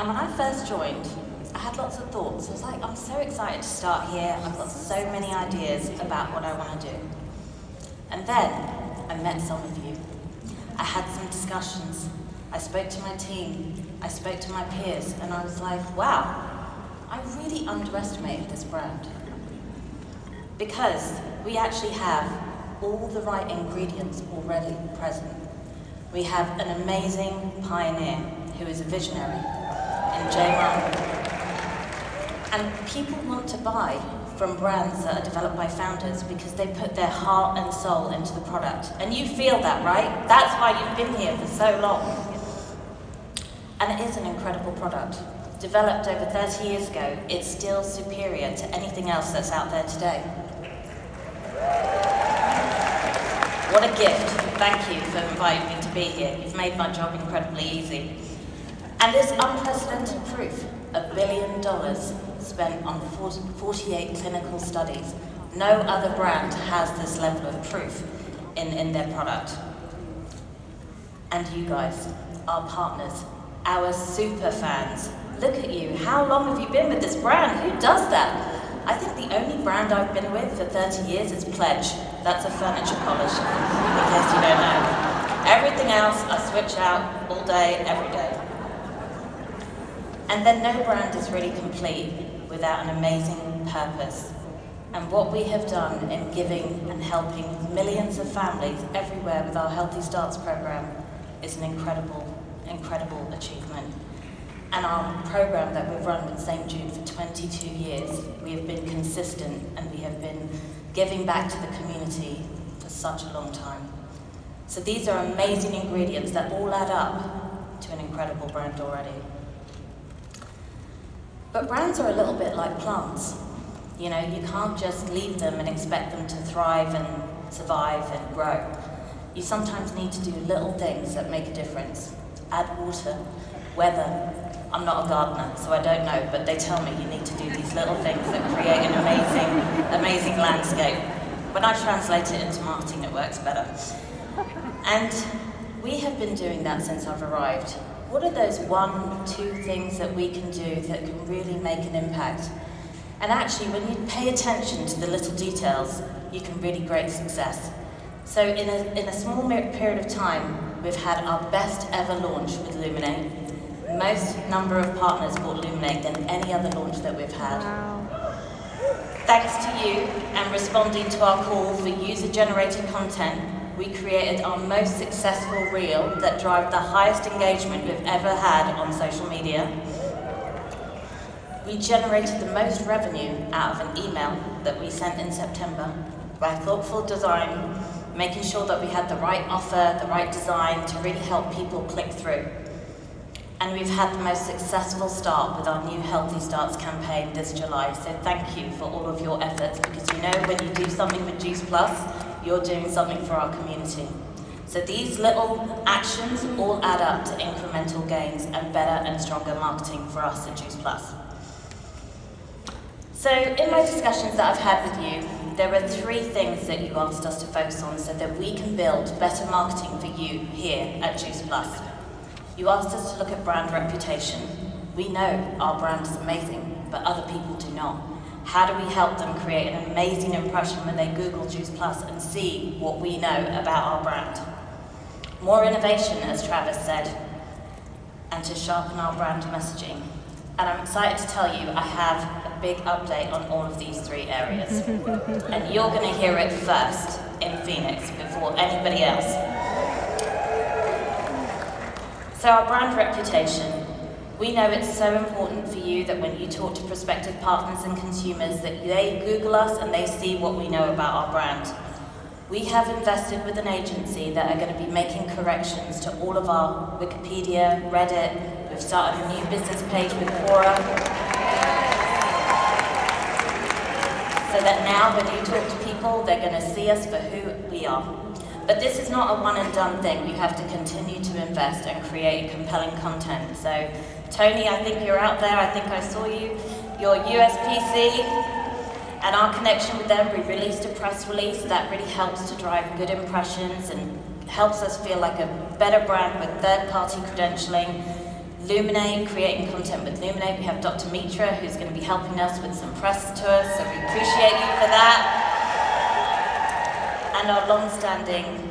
And when I first joined, I had lots of thoughts. I was like, I'm so excited to start here. I've got so many ideas about what I want to do. And then I met some of you. I had some discussions. I spoke to my team. I spoke to my peers. And I was like, wow, I really underestimated this brand. Because we actually have all the right ingredients already present. We have an amazing pioneer who is a visionary in J. And people want to buy from brands that are developed by founders because they put their heart and soul into the product. And you feel that, right? That's why you've been here for so long. And it is an incredible product. Developed over 30 years ago, it's still superior to anything else that's out there today. What a gift. Thank you for inviting me to be here. You've made my job incredibly easy. And this unprecedented proof, $1 billion spent on 48 clinical studies. No other brand has this level of proof in their product. And you guys, our partners, our super fans, look at you. How long have you been with this brand? Who does that? I think the only brand I've been with for 30 years is Pledge. That's a furniture polish, in case you don't know. Everything else I switch out all day, every day. And then no brand is really complete without an amazing purpose. And what we have done in giving and helping millions of families everywhere with our Healthy Starts program is an incredible, incredible achievement. And our program that we've run with St. Jude for 22 years, we have been consistent and we have been giving back to the community for such a long time. So these are amazing ingredients that all add up to an incredible brand already. But brands are a little bit like plants. You know, you can't just leave them and expect them to thrive and survive and grow. You sometimes need to do little things that make a difference. Add water, weather. I'm not a gardener, so I don't know, but they tell me you need to do these little things that create an amazing landscape. When I translate it into marketing, it works better. And we have been doing that since I've arrived. What are those 1, 2 things that we can do that can really make an impact? And actually, when you pay attention to the little details, you can really create success. So in a small period of time, we've had our best ever launch with Luminate. Most number of partners bought Luminate than any other launch that we've had. Wow. Thanks to you and responding to our call for user-generated content, we created our most successful reel that drove the highest engagement we've ever had on social media. We generated the most revenue out of an email that we sent in September by thoughtful design, making sure that we had the right offer, the right design to really help people click through. And we've had the most successful start with our new Healthy Starts campaign this July. So thank you for all of your efforts, because you know when you do something with Juice Plus, you're doing something for our community. So these little actions all add up to incremental gains and better and stronger marketing for us at Juice Plus. So in my discussions that I've had with you, there were 3 things that you asked us to focus on so that we can build better marketing for you here at Juice Plus. You asked us to look at brand reputation. We know our brand is amazing, but other people do not. How do we help them create an amazing impression when they Google Juice Plus and see what we know about our brand? More innovation, as Travis said, and to sharpen our brand messaging. And I'm excited to tell you I have a big update on all of these 3 areas. And you're going to hear it first in Phoenix before anybody else. So our brand reputation. We know it's so important for you that when you talk to prospective partners and consumers that they Google us and they see what we know about our brand. We have invested with an agency that are going to be making corrections to all of our Wikipedia, Reddit. We've started a new business page with Quora. So that now when you talk to people, they're going to see us for who we are. But this is not a one and done thing. You have to continue to invest and create compelling content. So Tony, I think you're out there. I think I saw you. Your USPC and our connection with them, we released a press release that really helps to drive good impressions and helps us feel like a better brand with third-party credentialing. Luminate, creating content with Luminate. We have Dr. Mitra, who's going to be helping us with some press tours, so we appreciate you for that. And our long-standing,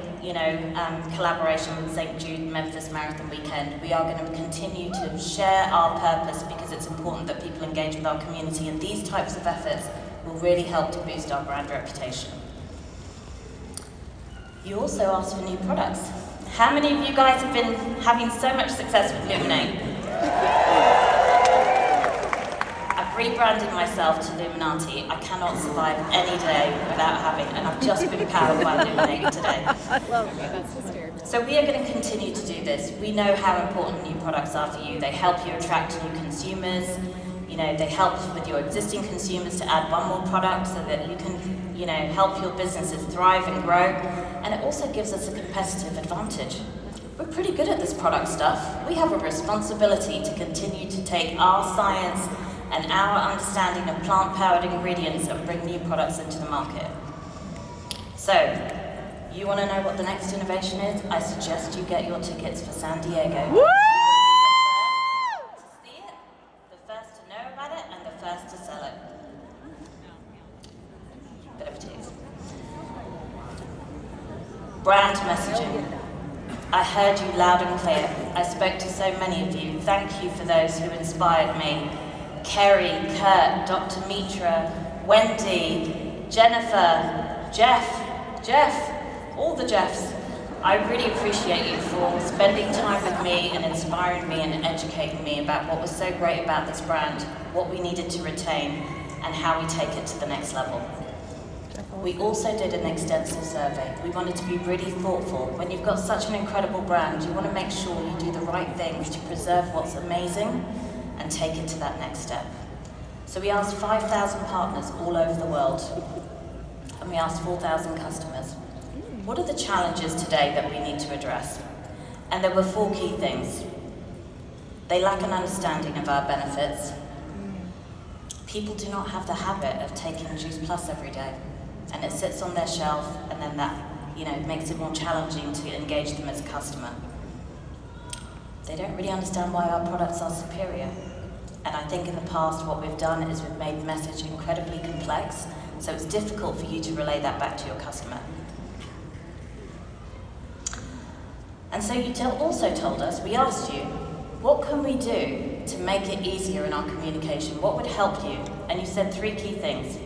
collaboration with St. Jude Memphis Marathon Weekend. We are going to continue to share our purpose because it's important that people engage with our community, and these types of efforts will really help to boost our brand reputation. You also asked for new products. How many of you guys have been having so much success with Luminate? I've rebranded myself to Luminati. I cannot survive any day without having, and I've just been powered by Luminate today. So we are going to continue to do this. We know how important new products are for you. They help you attract new consumers. They help with your existing consumers to add one more product so that you can, help your businesses thrive and grow. And it also gives us a competitive advantage. We're pretty good at this product stuff. We have a responsibility to continue to take our science and our understanding of plant-powered ingredients and bring new products into the market. So, you want to know what the next innovation is? I suggest you get your tickets for San Diego. Woo! To see it, the first to know about it, and the first to sell it. Bit of a tease. Brand messaging. I heard you loud and clear. I spoke to so many of you. Thank you for those who inspired me. Kerry, Kurt, Dr. Mitra, Wendy, Jennifer, Jeff, all the Jeffs. I really appreciate you for spending time with me and inspiring me and educating me about what was so great about this brand, what we needed to retain, and how we take it to the next level. We also did an extensive survey. We wanted to be really thoughtful. When you've got such an incredible brand, you want to make sure you do the right things to preserve what's amazing and take it to that next step. So we asked 5,000 partners all over the world, and we asked 4,000 customers. What are the challenges today that we need to address? And there were 4 key things. They lack an understanding of our benefits. People do not have the habit of taking Juice Plus every day, and it sits on their shelf, and then that, makes it more challenging to engage them as a customer. They don't really understand why our products are superior. And I think in the past what we've done is we've made message incredibly complex, so it's difficult for you to relay that back to your customer. And so you also told us, we asked you, what can we do to make it easier in our communication? What would help you? And you said 3 key things.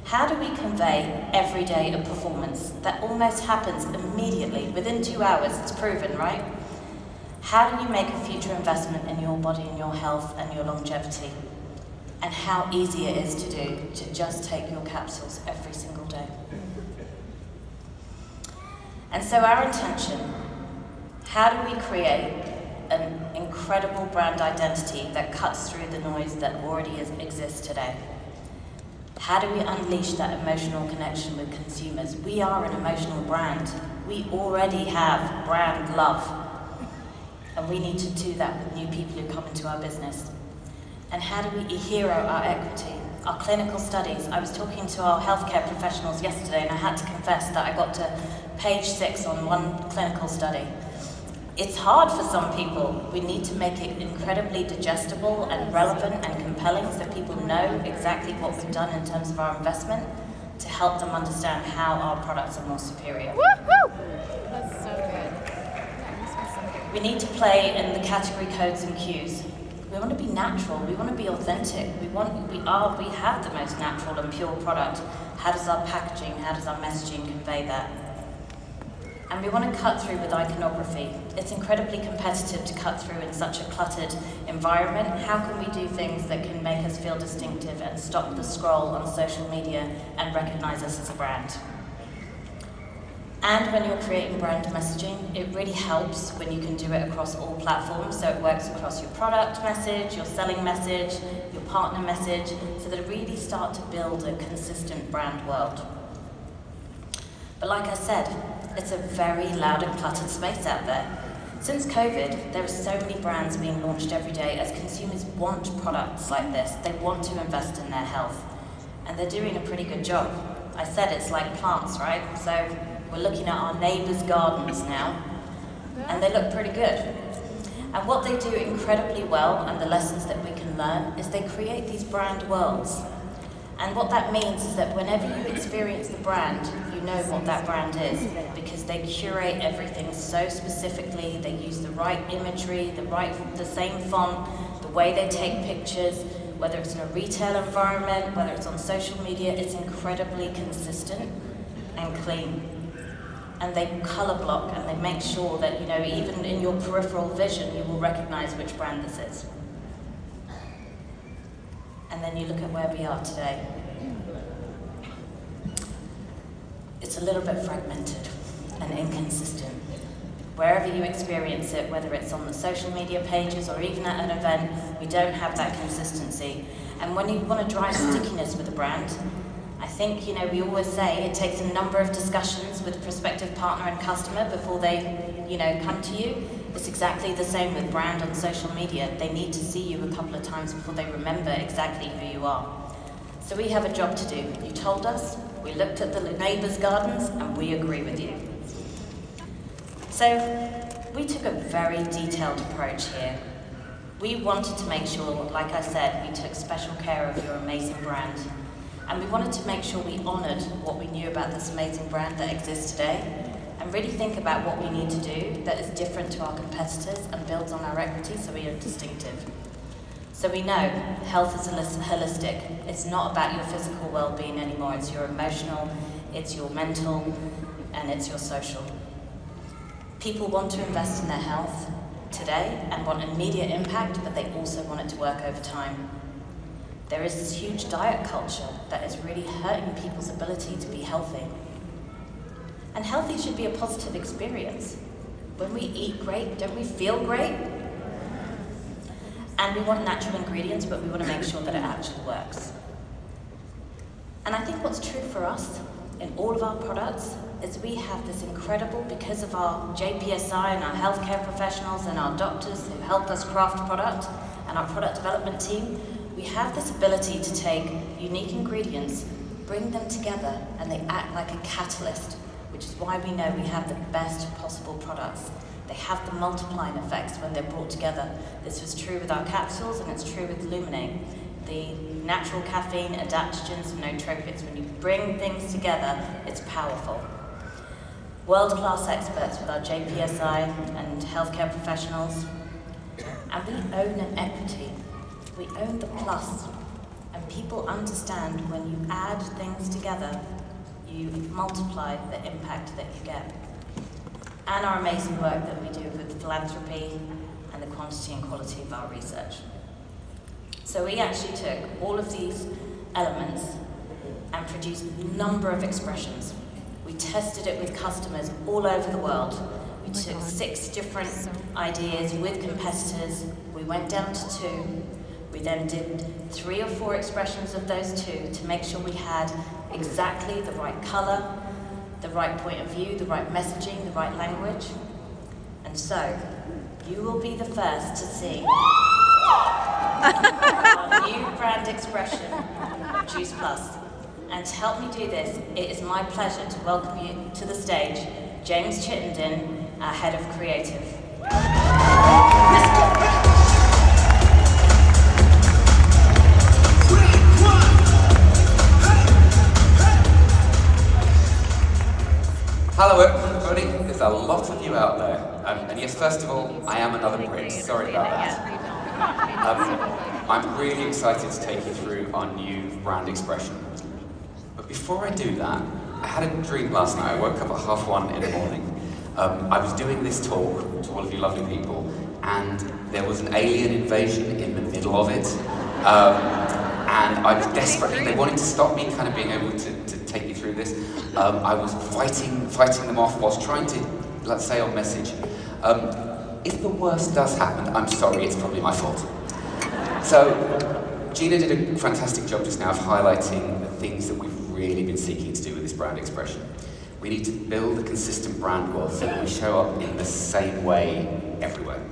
How do we convey every day a performance that almost happens immediately, within 2 hours? It's proven, right? How do you make a future investment in your body and your health and your longevity? And how easy it is to do to just take your capsules every single day. And so our intention, how do we create an incredible brand identity that cuts through the noise that already exists today? How do we unleash that emotional connection with consumers? We are an emotional brand. We already have brand love. And we need to do that with new people who come into our business. And how do we hero our equity? Our clinical studies. I was talking to our healthcare professionals yesterday, and I had to confess that I got to page 6 on one clinical study. It's hard for some people. We need to make it incredibly digestible and relevant and compelling so people know exactly what we've done in terms of our investment to help them understand how our products are more superior. Woo-hoo! That's so good. We need to play in the category codes and cues. We want to be natural. We want to be authentic. We have the most natural and pure product. How does our packaging, how does our messaging convey that? And we want to cut through with iconography. It's incredibly competitive to cut through in such a cluttered environment. How can we do things that can make us feel distinctive and stop the scroll on social media and recognize us as a brand? And when you're creating brand messaging, it really helps when you can do it across all platforms. So it works across your product message, your selling message, your partner message, so that it really start to build a consistent brand world. But like I said, it's a very loud and cluttered space out there. Since COVID, there are so many brands being launched every day as consumers want products like this. They want to invest in their health, and they're doing a pretty good job. I said it's like plants, right? So we're looking at our neighbors' gardens now, and they look pretty good. And what they do incredibly well, and the lessons that we can learn, is they create these brand worlds. And what that means is that whenever you experience the brand, you know what that brand is, because they curate everything so specifically. They use the right imagery, the same font, the way they take pictures, whether it's in a retail environment, whether it's on social media, it's incredibly consistent and clean. And they color block, and they make sure that, even in your peripheral vision, you will recognize which brand this is. And then you look at where we are today. It's a little bit fragmented and inconsistent. Wherever you experience it, whether it's on the social media pages or even at an event, we don't have that consistency. And when you want to drive stickiness with a brand, I think, we always say it takes a number of discussions with a prospective partner and customer before they, come to you. It's exactly the same with brand on social media. They need to see you a couple of times before they remember exactly who you are. So we have a job to do. You told us, we looked at the neighbours' gardens, and we agree with you. So we took a very detailed approach here. We wanted to make sure, like I said, we took special care of your amazing brand. And we wanted to make sure we honoured what we knew about this amazing brand that exists today, and really think about what we need to do that is different to our competitors and builds on our equity so we are distinctive. So we know health is holistic. It's not about your physical well-being anymore. It's your emotional, it's your mental, and it's your social. People want to invest in their health today and want immediate impact, but they also want it to work over time. There is this huge diet culture that is really hurting people's ability to be healthy. And healthy should be a positive experience. When we eat great, don't we feel great? And we want natural ingredients, but we want to make sure that it actually works. And I think what's true for us in all of our products is we have this incredible, because of our JPSI and our healthcare professionals and our doctors who help us craft product and our product development team, we have this ability to take unique ingredients, bring them together, and they act like a catalyst, which is why we know we have the best possible products. They have the multiplying effects when they're brought together. This was true with our capsules, and it's true with Luminate. The natural caffeine, adaptogens, and nootropics, when you bring things together, it's powerful. World-class experts with our JPSI and healthcare professionals. And we own an equity. We own the plus. And people understand when you add things together, you multiply the impact that you get. And our amazing work that we do with philanthropy and the quantity and quality of our research. So we actually took all of these elements and produced a number of expressions. We tested it with customers all over the world. We took 6 different ideas with competitors. We went down to 2. We then did 3 or 4 expressions of those 2 to make sure we had exactly the right colour, the right point of view, the right messaging, the right language. And so, you will be the first to see our new brand expression of Juice Plus. And to help me do this, it is my pleasure to welcome you to the stage, James Chittenden, our Head of Creative. Hello everybody, there's a lot of you out there. And yes, first of all, I am another Brit, sorry about that. I'm really excited to take you through our new brand expression. But before I do that, I had a dream last night. I woke up at 1:30 in the morning. I was doing this talk to all of you lovely people, and there was an alien invasion in the middle of it. And I was desperately, they wanted to stop me kind of being able to take you through this. I was fighting them off whilst trying to, let's say, on message. If the worst does happen, I'm sorry, it's probably my fault. So, Gina did a fantastic job just now of highlighting the things that we've really been seeking to do with this brand expression. We need to build a consistent brand world so that we show up in the same way everywhere.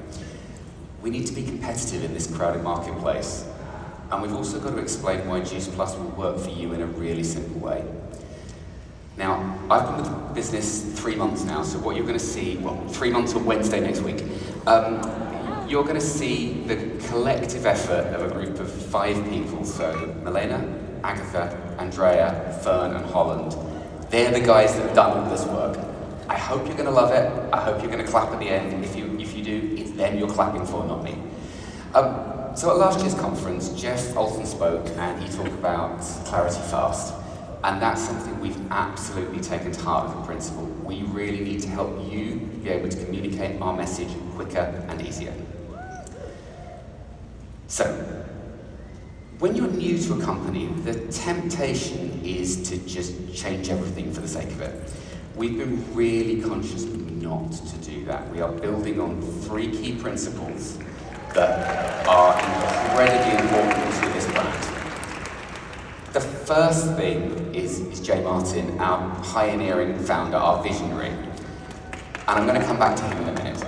We need to be competitive in this crowded marketplace. And we've also got to explain why Juice Plus will work for you in a really simple way. Now, I've been with the business 3 months now, so what you're going to see, well, 3 months on Wednesday next week. you're going to see the collective effort of a group of 5 people. So Milena, Agatha, Andrea, Fern, and Holland. They're the guys that have done all this work. I hope you're going to love it. I hope you're going to clap at the end. If you do, it's them you're clapping for, not me. So at last year's conference, Jeff Olsen spoke and he talked about clarity fast. And that's something we've absolutely taken to heart as a principle. We really need to help you be able to communicate our message quicker and easier. So, when you're new to a company, the temptation is to just change everything for the sake of it. We've been really conscious not to do that. We are building on 3 key principles that are incredibly important to this brand. The first thing is Jay Martin, our pioneering founder, our visionary. And I'm going to come back to him in a minute.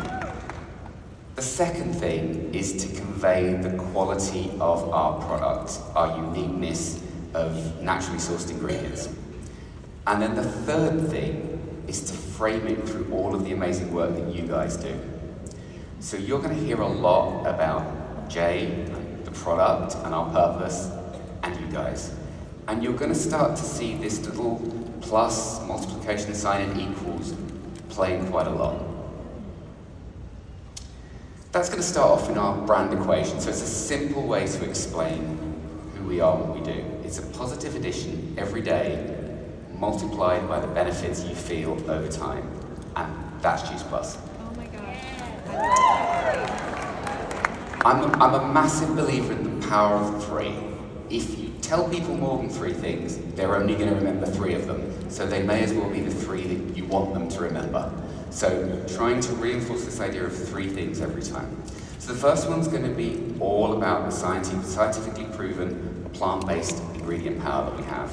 The second thing is to convey the quality of our product, our uniqueness of naturally sourced ingredients. And then the third thing is to frame it through all of the amazing work that you guys do. So you're going to hear a lot about Jay, the product, and our purpose, and you guys. And you're going to start to see this little plus, multiplication sign, and equals playing quite a lot. That's going to start off in our brand equation. So it's a simple way to explain who we are and what we do. It's a positive addition every day, multiplied by the benefits you feel over time. And that's Juice Plus. Oh my gosh. I'm a massive believer in the power of 3. If you tell people more than 3 things, they're only going to remember 3 of them. So they may as well be the 3 that you want them to remember. So trying to reinforce this idea of 3 things every time. So the first one's going to be all about the scientifically proven plant-based ingredient power that we have.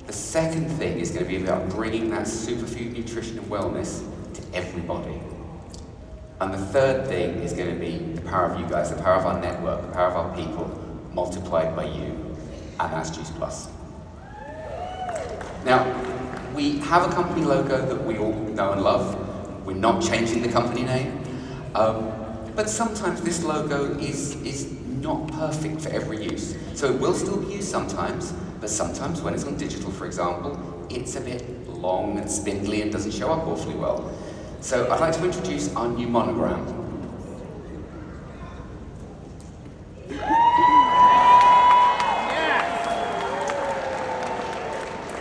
The second thing is going to be about bringing that superfood nutrition and wellness to everybody. And the third thing is going to be the power of you guys, the power of our network, the power of our people, multiplied by you, and that's Juice Plus. Now, we have a company logo that we all know and love. We're not changing the company name, but sometimes this logo is not perfect for every use. So it will still be used sometimes, but sometimes when it's on digital, for example, it's a bit long and spindly and doesn't show up awfully well. So I'd like to introduce our new monogram.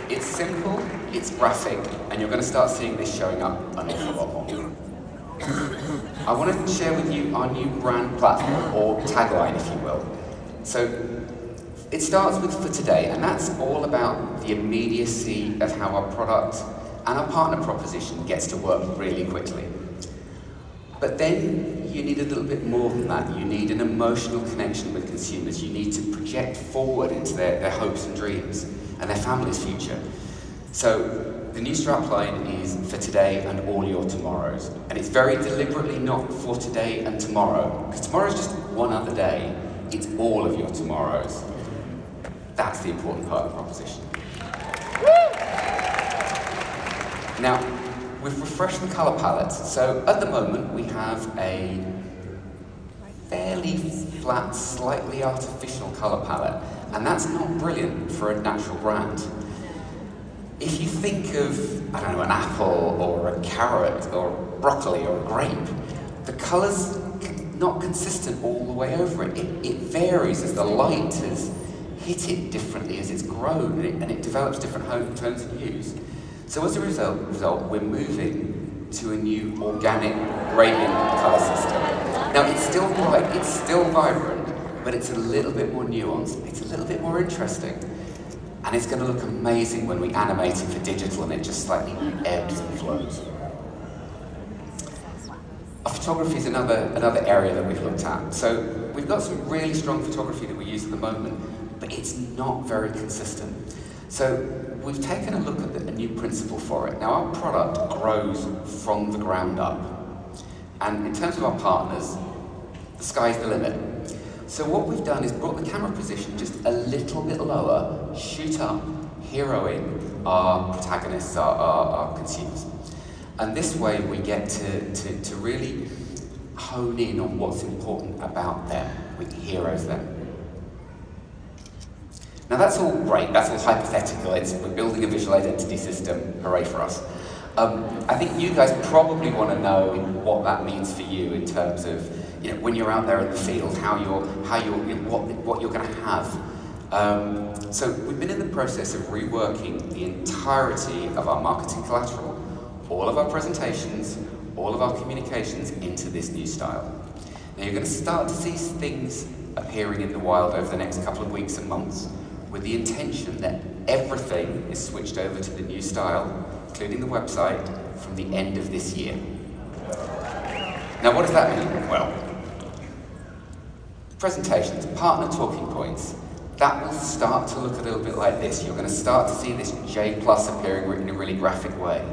It's simple, it's graphic, and you're going to start seeing this showing up an awful lot more. I want to share with you our new brand platform, or tagline, if you will. So it starts with for today, and that's all about the immediacy of how our product and our partner proposition gets to work really quickly. But then you need a little bit more than that. You need an emotional connection with consumers. You need to project forward into their hopes and dreams and their family's future. So the new strapline is for today and all your tomorrows. And it's very deliberately not for today and tomorrow, because tomorrow's just one other day. It's all of your tomorrows. That's the important part of the proposition. Now, we've refreshed the colour palette. So at the moment, we have a fairly flat, slightly artificial colour palette. And that's not brilliant for a natural brand. If you think of, I don't know, an apple or a carrot or broccoli or a grape, the colour's not consistent all the way over it. It varies as the light has hit it differently as it's grown, and it develops different tones and hues. So as a result, we're moving to a new organic gradient colour system. Now it's still bright, it's still vibrant, but it's a little bit more nuanced, it's a little bit more interesting. And it's going to look amazing when we animate it for digital and it just slightly ebbs and flows. Photography is another area that we've looked at. So we've got some really strong photography that we use at the moment, but it's not very consistent. So we've taken a look at a new principle for it. Now our product grows from the ground up. And in terms of our partners, the sky's the limit. So what we've done is brought the camera position just a little bit lower, shoot up, heroing our protagonists, our consumers. And this way we get to really hone in on what's important about them with the heroes then. Now that's all great, that's all hypothetical, we're building a visual identity system, hooray for us. I think you guys probably want to know what that means for you in terms of, when you're out there in the field, what you're going to have. So we've been in the process of reworking the entirety of our marketing collateral, all of our presentations, all of our communications into this new style. Now you're going to start to see things appearing in the wild over the next couple of weeks and months, with the intention that everything is switched over to the new style, including the website, from the end of this year. Now, what does that mean? Well, presentations, partner talking points, that will start to look a little bit like this. You're going to start to see this J+ appearing in a really graphic way.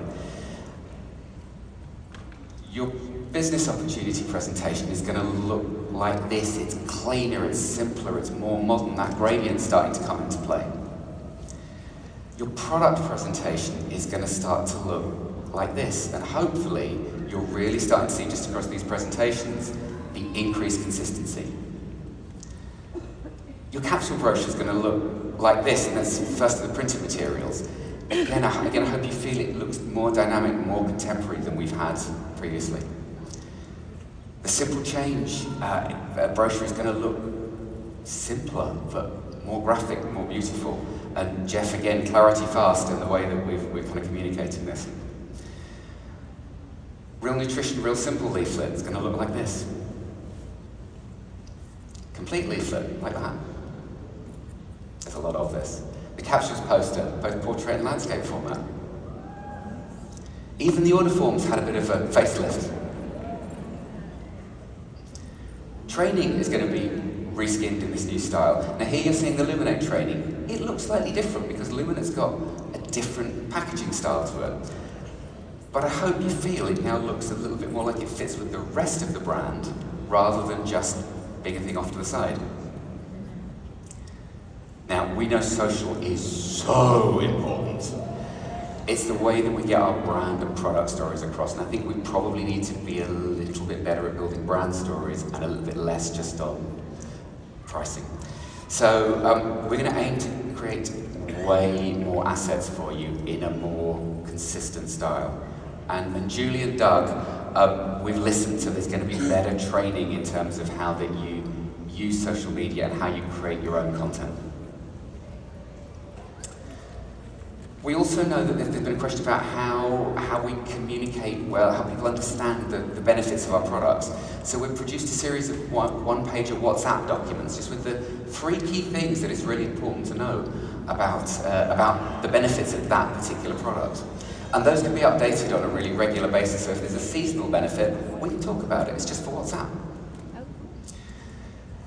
Your business opportunity presentation is going to look like this. It's cleaner, it's simpler, it's more modern. That gradient's starting to come into play. Your product presentation is going to start to look like this, and hopefully you're really starting to see just across these presentations the increased consistency. Your capsule brochure is going to look like this, and that's first of the printed materials. Again, I hope you feel it looks more dynamic, more contemporary than we've had previously. The simple change brochure is going to look simpler, but more graphic, more beautiful. And Jeff, again, clarity fast in the way that we're kind of communicating this. Real Nutrition, Real Simple leaflet is going to look like this. Complete leaflet, like that. There's a lot of this. The capsules poster, both portrait and landscape format. Even the order forms had a bit of a facelift. Training is going to be reskinned in this new style. Now here you're seeing the Luminate training. It looks slightly different because Luminate's got a different packaging style to it. But I hope you feel it now looks a little bit more like it fits with the rest of the brand rather than just being a thing off to the side. Now, we know social is so important. It's the way that we get our brand and product stories across, and I think we probably need to be a little bit better at building brand stories and a little bit less just on pricing. So we're going to aim to create way more assets for you in a more consistent style. And Julie and Doug, we've listened to there's going to be better training in terms of how that you use social media and how you create your own content. We also know that there's been a question about how we communicate well, how people understand the benefits of our products. So we've produced a series of one-pager WhatsApp documents just with the 3 key things that it's really important to know about the benefits of that particular product. And those can be updated on a really regular basis, so if there's a seasonal benefit, we can talk about it. It's just for WhatsApp.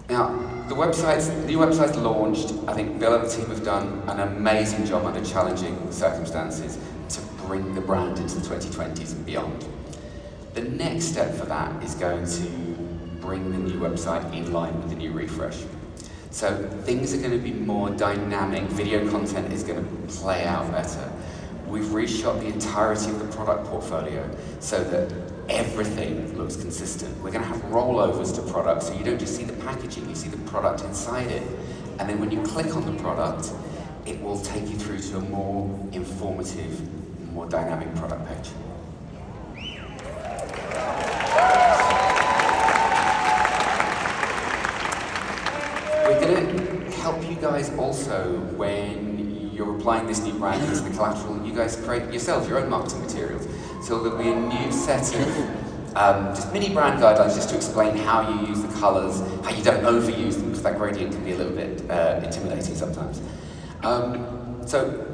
Now, the new website's launched. I think Bill and the team have done an amazing job under challenging circumstances to bring the brand into the 2020s and beyond. The next step for that is going to bring the new website in line with the new refresh. So things are going to be more dynamic. Video content is going to play out better. We've reshot the entirety of the product portfolio so that everything looks consistent. We're going to have rollovers to products, so you don't just see the packaging, you see the product inside it. And then when you click on the product, it will take you through to a more informative, more dynamic product page. We're going to help you guys also when you're applying this new brand into the collateral. You guys create yourselves your own marketing materials. So there'll be a new set of just mini brand guidelines just to explain how you use the colours, how you don't overuse them, because that gradient can be a little bit intimidating sometimes. So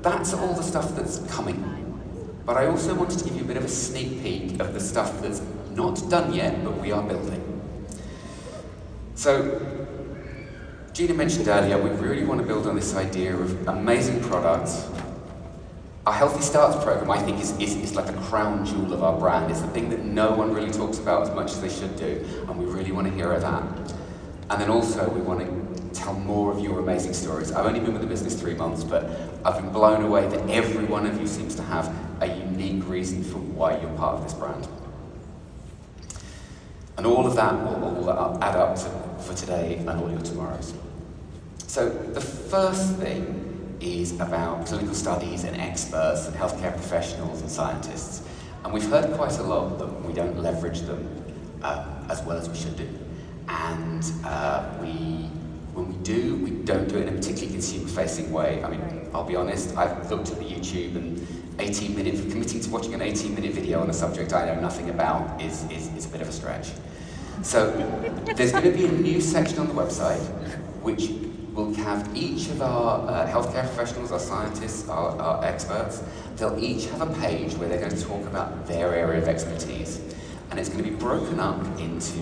that's all the stuff that's coming. But I also wanted to give you a bit of a sneak peek of the stuff that's not done yet, but we are building. So Gina mentioned earlier, we really want to build on this idea of amazing products. Our Healthy Starts program, I think, is like the crown jewel of our brand. It's the thing that no one really talks about as much as they should do, and we really want to hear that. And then also, we want to tell more of your amazing stories. I've only been with the business 3 months, but I've been blown away that every one of you seems to have a unique reason for why you're part of this brand. And all of that will all add up for today and all your tomorrows. So the first thing is about clinical studies and experts and healthcare professionals and scientists. And we've heard quite a lot that we don't leverage them as well as we should do. And when we do, we don't do it in a particularly consumer-facing way. I mean, I'll be honest, I've looked at the YouTube and committing to watching an 18-minute video on a subject I know nothing about is a bit of a stretch. So there's going to be a new section on the website which will have each of our healthcare professionals, our scientists, our experts, they'll each have a page where they're going to talk about their area of expertise. And it's going to be broken up into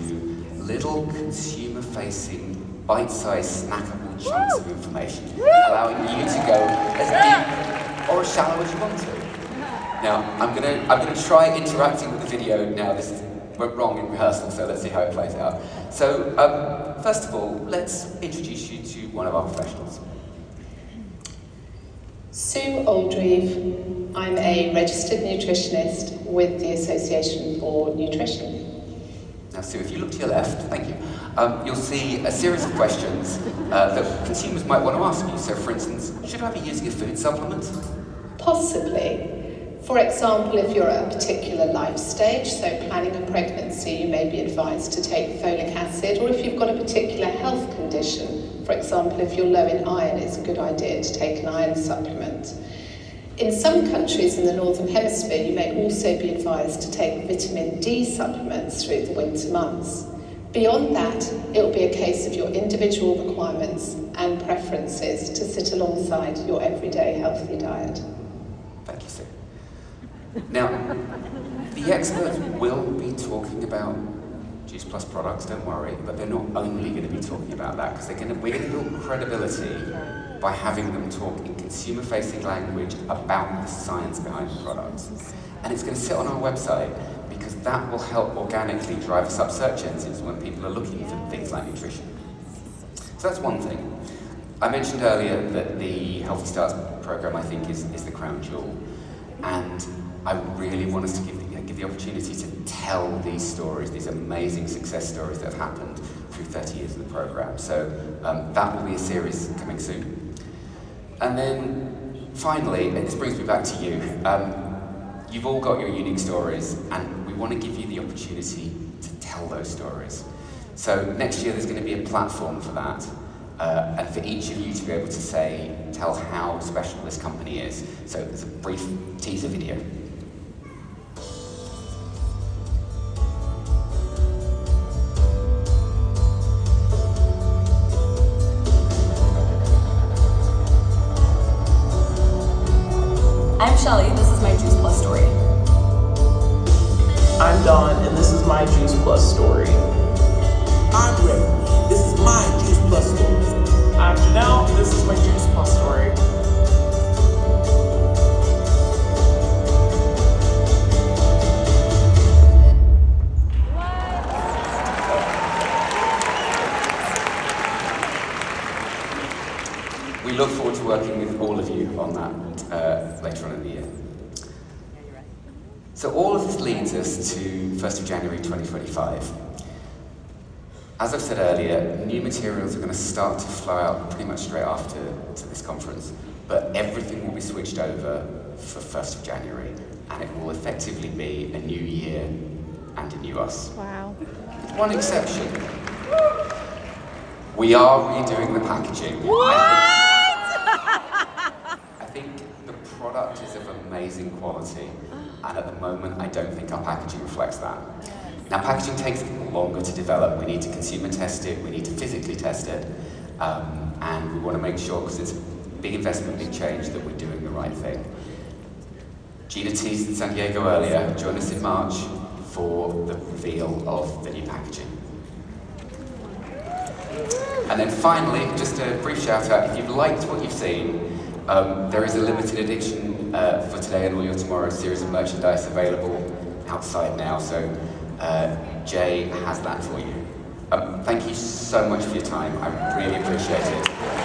little consumer-facing, bite-sized, snackable chunks of information, allowing you to go as deep or as shallow as you want to. Now, I'm gonna try interacting with the video now. This went wrong in rehearsal, so let's see how it plays out. So, first of all, let's introduce you to one of our professionals. Sue Oldreeve. I'm a registered nutritionist with the Association for Nutrition. Now, Sue, if you look to your left, thank you, you'll see a series of questions that consumers might want to ask you. So, for instance, should I be using a food supplement? Possibly. For example, if you're at a particular life stage, so planning a pregnancy, you may be advised to take folic acid, or if you've got a particular health condition, for example, if you're low in iron, it's a good idea to take an iron supplement. In some countries in the Northern Hemisphere, you may also be advised to take vitamin D supplements through the winter months. Beyond that, it will be a case of your individual requirements and preferences to sit alongside your everyday healthy diet. Thank you, Sue. Now, the experts will be talking about Juice Plus products, don't worry, but they're not only going to be talking about that, because we're going to build credibility by having them talk in consumer-facing language about the science behind the products. And it's going to sit on our website, because that will help organically drive us up search engines when people are looking for things like nutrition. So that's one thing. I mentioned earlier that the Healthy Starts program, I think, is the crown jewel. And I really want us to give the opportunity to tell these stories, these amazing success stories that have happened through 30 years of the program. So that will be a series coming soon. And then finally, and this brings me back to you, you've all got your unique stories, and we want to give you the opportunity to tell those stories. So next year there's going to be a platform for that, and for each of you to be able to tell how special this company is. So there's a brief teaser video. I'm Shelly, this is my Juice Plus story. I'm Don, and this is my Juice Plus story. I'm Rick, this is my Juice Plus story. I'm Janelle, this is my Juice Plus story. We look forward to working with all of you on that later on in the year. So all of this leads us to 1st of January 2025. As I've said earlier, new materials are going to start to flow out pretty much straight after to this conference, but everything will be switched over for 1st of January, and it will effectively be a new year and a new us. Wow. With one exception. We are redoing the packaging. I think the product is of amazing quality, and at the moment I don't think our packaging reflects that. Now, packaging takes longer to develop. We need to consumer test it, we need to physically test it, and we want to make sure, because it's a big investment, big change, that we're doing the right thing. Gina teased in San Diego earlier. Join us in March for the reveal of the new packaging. And then finally, just a brief shout out, if you've liked what you've seen, there is a limited edition for today and all your tomorrow series of merchandise available outside now, so Jay has that for you. Thank you so much for your time, I really appreciate it.